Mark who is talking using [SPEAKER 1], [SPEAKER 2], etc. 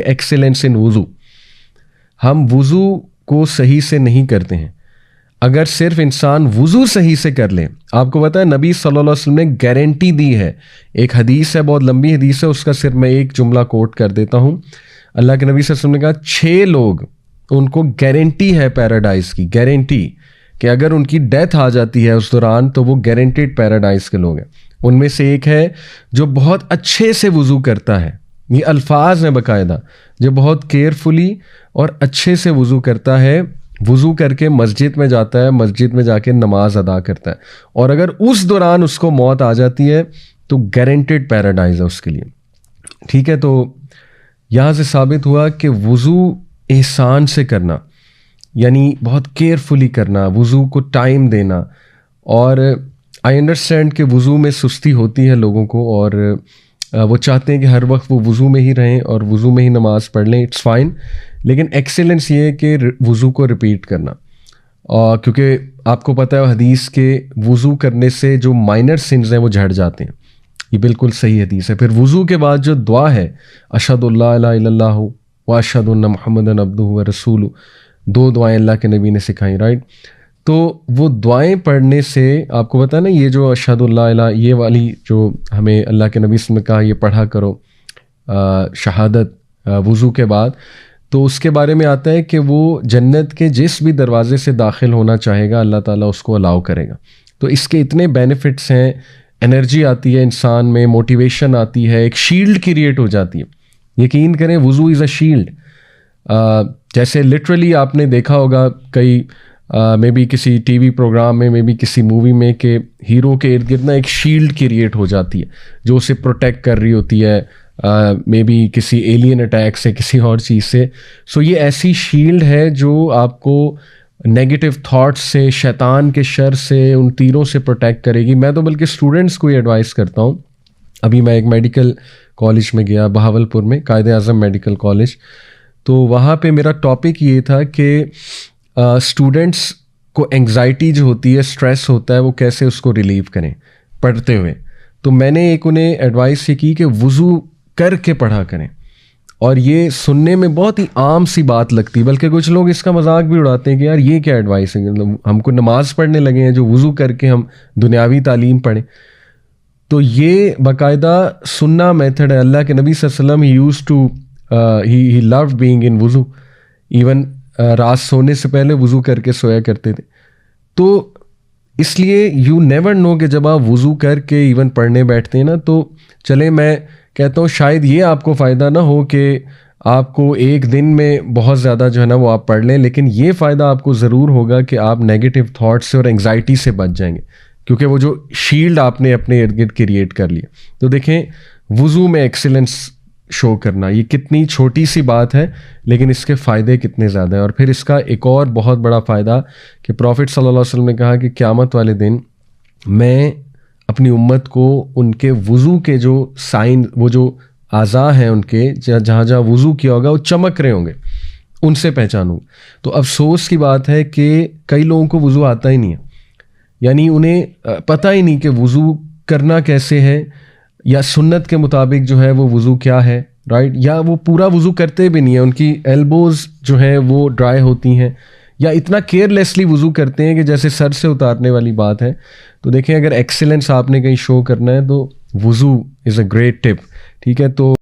[SPEAKER 1] Excellence ان وضو. ہم وضو کو صحیح سے نہیں کرتے ہیں. اگر صرف انسان وضو صحیح سے کر لے, آپ کو پتہ ہے نبی صلی اللہ علیہ وسلم نے گارنٹی دی ہے. ایک حدیث ہے, بہت لمبی حدیث ہے, اس کا صرف میں ایک جملہ کوٹ کر دیتا ہوں. اللہ کے نبی صلی اللہ علیہ وسلم نے کہا 6 لوگ ان کو گارنٹی ہے پیراڈائز کی, گارنٹی کہ اگر ان کی ڈیتھ آ جاتی ہے اس دوران تو وہ گارنٹیڈ پیراڈائز کے لوگ ہیں. ان میں سے ایک ہے جو بہت اچھے سے وضو کرتا ہے. یہ الفاظ ہیں باقاعدہ, جو بہت کیئرفلی اور اچھے سے وضو کرتا ہے, وضو کر کے مسجد میں جاتا ہے, مسجد میں جا کے نماز ادا کرتا ہے, اور اگر اس دوران اس کو موت آ جاتی ہے تو گارنٹیڈ پیراڈائز ہے اس کے لیے. ٹھیک ہے, تو یہاں سے ثابت ہوا کہ وضو احسان سے کرنا, یعنی بہت کیئرفلی کرنا, وضو کو ٹائم دینا. اور آئی انڈرسٹینڈ کہ وضو میں سستی ہوتی ہے لوگوں کو, اور وہ چاہتے ہیں کہ ہر وقت وہ وضو میں ہی رہیں اور وضو میں ہی نماز پڑھ لیں, اٹس فائن. لیکن ایکسیلنس یہ ہے کہ وضو کو ریپیٹ کرنا, اور کیونکہ آپ کو پتہ ہے حدیث کے وضو کرنے سے جو مائنر سنز ہیں وہ جھڑ جاتے ہیں. یہ بالکل صحیح حدیث ہے. پھر وضو کے بعد جو دعا ہے اشہد اللہ الہ الا اللہ و اشہد ان محمدً عبدہ و رسولہ, 2 دعائیں اللہ کے نبی نے سکھائیں, رائٹ. تو وہ دعائیں پڑھنے سے آپ کو پتہ ہے نا, یہ جو اشہد اللہ الہ, یہ والی جو ہمیں اللہ کے نبی نے کہا یہ پڑھا کرو شہادت وضو کے بعد, تو اس کے بارے میں آتا ہے کہ وہ جنت کے جس بھی دروازے سے داخل ہونا چاہے گا اللہ تعالیٰ اس کو الاؤ کرے گا. تو اس کے اتنے بینیفٹس ہیں, انرجی آتی ہے انسان میں, موٹیویشن آتی ہے, ایک شیلڈ کریٹ ہو جاتی ہے. یقین کریں وضو از اے شیلڈ. جیسے لٹرلی آپ نے دیکھا ہوگا کئی مے بی کسی ٹی وی پروگرام میں, مے بی کسی مووی میں, کہ ہیرو کے ارد گرد نا ایک شیلڈ کریٹ ہو جاتی ہے جو اسے پروٹیکٹ کر رہی ہوتی ہے, مے بی کسی ایلین اٹیک سے, کسی اور چیز سے. سو یہ ایسی شیلڈ ہے جو آپ کو نیگیٹو تھاٹس سے, شیطان کے شر سے, ان تیروں سے پروٹیکٹ کرے گی. میں تو بلکہ اسٹوڈنٹس کو یہ ایڈوائز کرتا ہوں. ابھی میں ایک میڈیکل کالج میں گیا بہاولپور میں, قائد اعظم میڈیکل کالج, تو وہاں پہ میرا ٹاپک یہ تھا کہ اسٹوڈنٹس کو انگزائٹی جو ہوتی ہے, اسٹریس ہوتا ہے, وہ کیسے اس کو ریلیو کریں پڑھتے ہوئے. تو میں نے ایک انہیں ایڈوائس یہ کی کہ وضو کر کے پڑھا کریں. اور یہ سننے میں بہت ہی عام سی بات لگتی, بلکہ کچھ لوگ اس کا مذاق بھی اڑاتے ہیں کہ یار یہ کیا ایڈوائس ہے, ہم کو نماز پڑھنے لگے ہیں جو وضو کر کے ہم دنیاوی تعلیم پڑھیں. تو یہ باقاعدہ سننا میتھڈ ہے. اللہ کے نبی صلی اللہ علیہ وسلم he used to he loved being in وضو, ایون رات سونے سے پہلے وضو کر کے سویا کرتے تھے. تو اس لیے یو نیور نو کہ جب آپ وضو کر کے ایون پڑھنے بیٹھتے ہیں نا, تو چلیں میں کہتا ہوں شاید یہ آپ کو فائدہ نہ ہو کہ آپ کو ایک دن میں بہت زیادہ جو ہے نا وہ آپ پڑھ لیں, لیکن یہ فائدہ آپ کو ضرور ہوگا کہ آپ نیگیٹو تھاٹس سے اور انگزائٹی سے بچ جائیں گے, کیونکہ وہ جو شیلڈ آپ نے اپنے ارد گرد کریٹ کر لیا. تو دیکھیں وضو میں ایکسیلنس شو کرنا, یہ کتنی چھوٹی سی بات ہے لیکن اس کے فائدے کتنے زیادہ ہیں. اور پھر اس کا ایک اور بہت بڑا فائدہ کہ پروفٹ صلی اللہ علیہ وسلم نے کہا کہ قیامت والے دن میں اپنی امت کو ان کے وضو کے جو سائن, وہ جو اعضاء ہیں ان کے جہاں جہاں وضو کیا ہوگا وہ چمک رہے ہوں گے, ان سے پہچانوں. تو افسوس کی بات ہے کہ کئی لوگوں کو وضو آتا ہی نہیں ہے, یعنی انہیں پتہ ہی نہیں کہ وضو کرنا کیسے ہے, یا سنت کے مطابق جو ہے وہ وضو کیا ہے, رائٹ, یا وہ پورا وضو کرتے بھی نہیں ہیں, ان کی ایلبوز جو ہیں وہ ڈرائی ہوتی ہیں, یا اتنا کیئرلیسلی وضو کرتے ہیں کہ جیسے سر سے اتارنے والی بات ہے. تو دیکھیں اگر ایکسیلنس آپ نے کہیں شو کرنا ہے تو وضو از اے گریٹ ٹپ. ٹھیک ہے, تو